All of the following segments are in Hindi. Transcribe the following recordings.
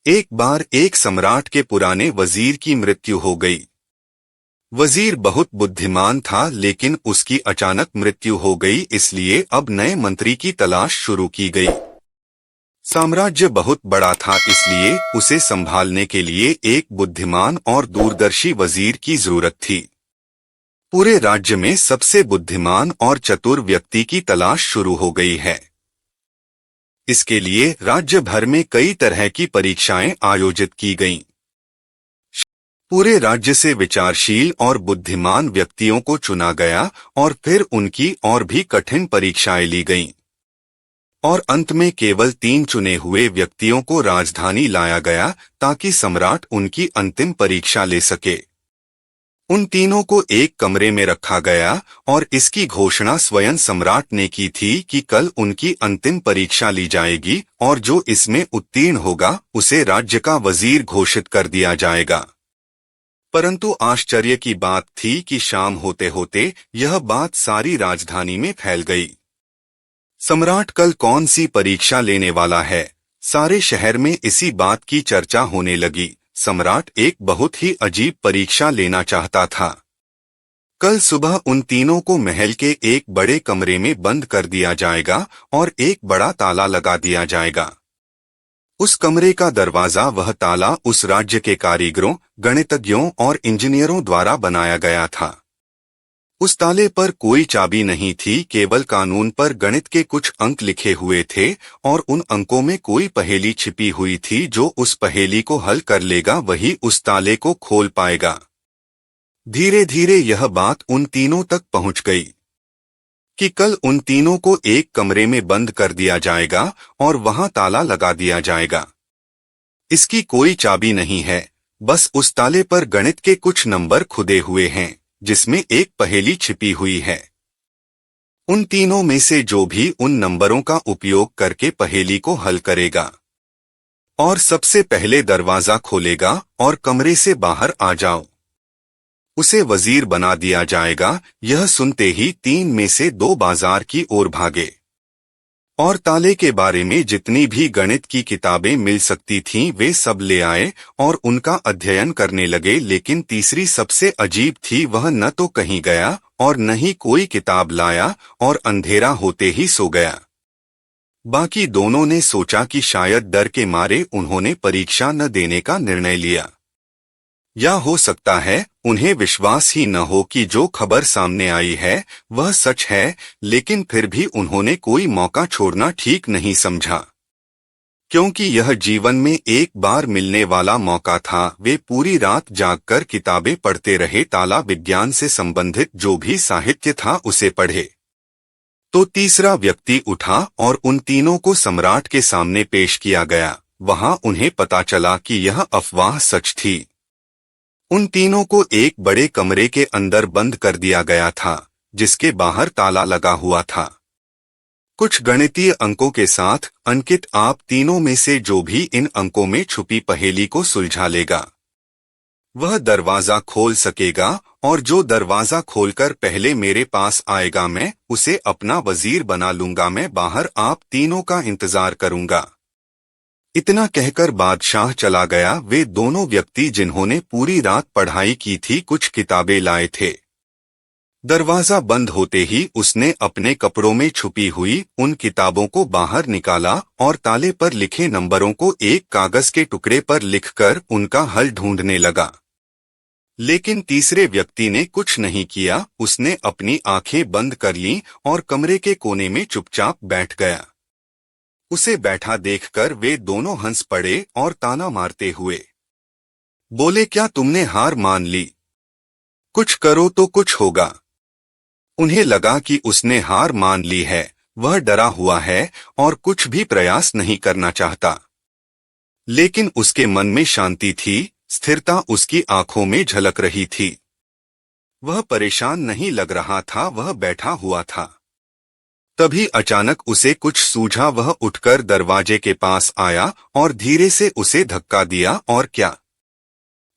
एक बार एक सम्राट के पुराने वजीर की मृत्यु हो गई। वजीर बहुत बुद्धिमान था, लेकिन उसकी अचानक मृत्यु हो गई, इसलिए अब नए मंत्री की तलाश शुरू की गई। साम्राज्य बहुत बड़ा था, इसलिए उसे संभालने के लिए एक बुद्धिमान और दूरदर्शी वजीर की जरूरत थी। पूरे राज्य में सबसे बुद्धिमान और चतुर व्यक्ति की तलाश शुरू हो गई है। इसके लिए राज्य भर में कई तरह की परीक्षाएं आयोजित की गईं। पूरे राज्य से विचारशील और बुद्धिमान व्यक्तियों को चुना गया और फिर उनकी और भी कठिन परीक्षाएं ली गईं। और अंत में केवल 3 चुने हुए व्यक्तियों को राजधानी लाया गया ताकि सम्राट उनकी अंतिम परीक्षा ले सके। उन तीनों को एक कमरे में रखा गया और इसकी घोषणा स्वयं सम्राट ने की थी कि कल उनकी अंतिम परीक्षा ली जाएगी और जो इसमें उत्तीर्ण होगा उसे राज्य का वजीर घोषित कर दिया जाएगा। परंतु आश्चर्य की बात थी कि शाम होते होते यह बात सारी राजधानी में फैल गई। सम्राट कल कौन सी परीक्षा लेने वाला है, सारे शहर में इसी बात की चर्चा होने लगी। सम्राट एक बहुत ही अजीब परीक्षा लेना चाहता था। कल सुबह उन तीनों को महल के एक बड़े कमरे में बंद कर दिया जाएगा और एक बड़ा ताला लगा दिया जाएगा। उस कमरे का दरवाजा, वह ताला उस राज्य के कारीगरों, गणितज्ञों और इंजीनियरों द्वारा बनाया गया था। उस ताले पर कोई चाबी नहीं थी, केवल कानून पर गणित के कुछ अंक लिखे हुए थे और उन अंकों में कोई पहेली छिपी हुई थी। जो उस पहेली को हल कर लेगा वही उस ताले को खोल पाएगा। धीरे धीरे यह बात उन तीनों तक पहुंच गई कि कल उन तीनों को एक कमरे में बंद कर दिया जाएगा और वहां ताला लगा दिया जाएगा। इसकी कोई चाबी नहीं है, बस उस ताले पर गणित के कुछ नंबर खुदे हुए हैं जिसमें एक पहेली छिपी हुई है। उन तीनों में से जो भी उन नंबरों का उपयोग करके पहेली को हल करेगा और सबसे पहले दरवाजा खोलेगा और कमरे से बाहर आ जाओ, उसे वजीर बना दिया जाएगा। यह सुनते ही 3 में से 2 बाजार की ओर भागे और ताले के बारे में जितनी भी गणित की किताबें मिल सकती थीं वे सब ले आए और उनका अध्ययन करने लगे। लेकिन तीसरी सबसे अजीब थी, वह न तो कहीं गया और न ही कोई किताब लाया और अंधेरा होते ही सो गया। बाकी दोनों ने सोचा कि शायद डर के मारे उन्होंने परीक्षा न देने का निर्णय लिया, या हो सकता है उन्हें विश्वास ही न हो कि जो खबर सामने आई है वह सच है। लेकिन फिर भी उन्होंने कोई मौका छोड़ना ठीक नहीं समझा, क्योंकि यह जीवन में एक बार मिलने वाला मौका था। वे पूरी रात जागकर किताबें पढ़ते रहे, ताला विज्ञान से संबंधित जो भी साहित्य था उसे पढ़े। तो तीसरा व्यक्ति उठा और उन तीनों को सम्राट के सामने पेश किया गया। वहां उन्हें पता चला कि यह अफवाह सच थी। उन तीनों को एक बड़े कमरे के अंदर बंद कर दिया गया था जिसके बाहर ताला लगा हुआ था, कुछ गणितीय अंकों के साथ अंकित। आप तीनों में से जो भी इन अंकों में छुपी पहेली को सुलझा लेगा वह दरवाजा खोल सकेगा, और जो दरवाजा खोलकर पहले मेरे पास आएगा मैं उसे अपना वजीर बना लूंगा। मैं बाहर आप तीनों का इंतजार करूंगा। इतना कहकर बादशाह चला गया। वे दोनों व्यक्ति जिन्होंने पूरी रात पढ़ाई की थी कुछ किताबें लाए थे। दरवाजा बंद होते ही उसने अपने कपड़ों में छुपी हुई उन किताबों को बाहर निकाला और ताले पर लिखे नंबरों को एक कागज के टुकड़े पर लिखकर उनका हल ढूंढने लगा। लेकिन तीसरे व्यक्ति ने कुछ नहीं किया। उसने अपनी आंखें बंद कर लीं और कमरे के कोने में चुपचाप बैठ गया। उसे बैठा देखकर वे दोनों हंस पड़े और ताना मारते हुए बोले, क्या तुमने हार मान ली? कुछ करो तो कुछ होगा। उन्हें लगा कि उसने हार मान ली है, वह डरा हुआ है और कुछ भी प्रयास नहीं करना चाहता। लेकिन उसके मन में शांति थी, स्थिरता उसकी आंखों में झलक रही थी। वह परेशान नहीं लग रहा था, वह बैठा हुआ था। तभी अचानक उसे कुछ सूझा। वह उठकर दरवाजे के पास आया और धीरे से उसे धक्का दिया और क्या,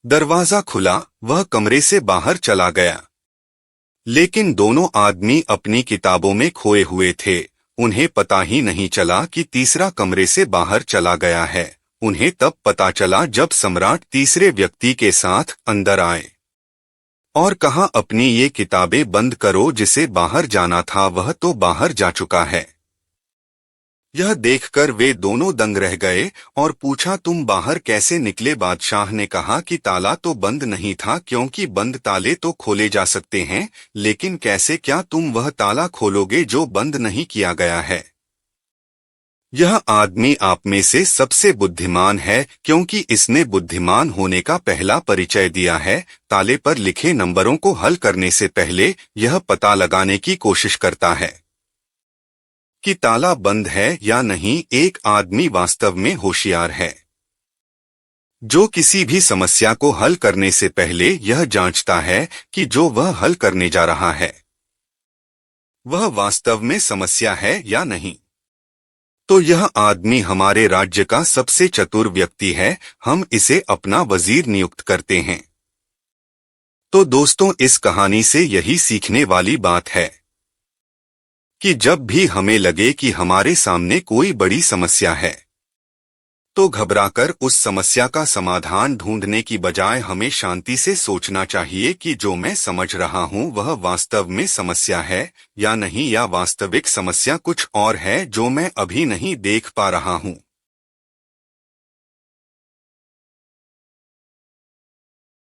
दरवाजा खुला। वह कमरे से बाहर चला गया। लेकिन दोनों आदमी अपनी किताबों में खोए हुए थे। उन्हें पता ही नहीं चला कि तीसरा कमरे से बाहर चला गया है। उन्हें तब पता चला जब सम्राट तीसरे व्यक्ति के साथ अंदर आए और कहा, अपनी ये किताबें बंद करो, जिसे बाहर जाना था वह तो बाहर जा चुका है। यह देखकर वे दोनों दंग रह गए और पूछा, तुम बाहर कैसे निकले? बादशाह ने कहा कि ताला तो बंद नहीं था, क्योंकि बंद ताले तो खोले जा सकते हैं, लेकिन कैसे? क्या तुम वह ताला खोलोगे जो बंद नहीं किया गया है? यह आदमी आप में से सबसे बुद्धिमान है, क्योंकि इसने बुद्धिमान होने का पहला परिचय दिया है। ताले पर लिखे नंबरों को हल करने से पहले यह पता लगाने की कोशिश करता है कि ताला बंद है या नहीं। एक आदमी वास्तव में होशियार है जो किसी भी समस्या को हल करने से पहले यह जांचता है कि जो वह हल करने जा रहा है वह वास्तव में समस्या है या नहीं। तो यह आदमी हमारे राज्य का सबसे चतुर व्यक्ति है। हम इसे अपना वजीर नियुक्त करते हैं। तो दोस्तों, इस कहानी से यही सीखने वाली बात है कि जब भी हमें लगे कि हमारे सामने कोई बड़ी समस्या है तो घबराकर उस समस्या का समाधान ढूंढने की बजाय हमें शांति से सोचना चाहिए कि जो मैं समझ रहा हूं वह वास्तव में समस्या है या नहीं, या वास्तविक समस्या कुछ और है जो मैं अभी नहीं देख पा रहा हूं।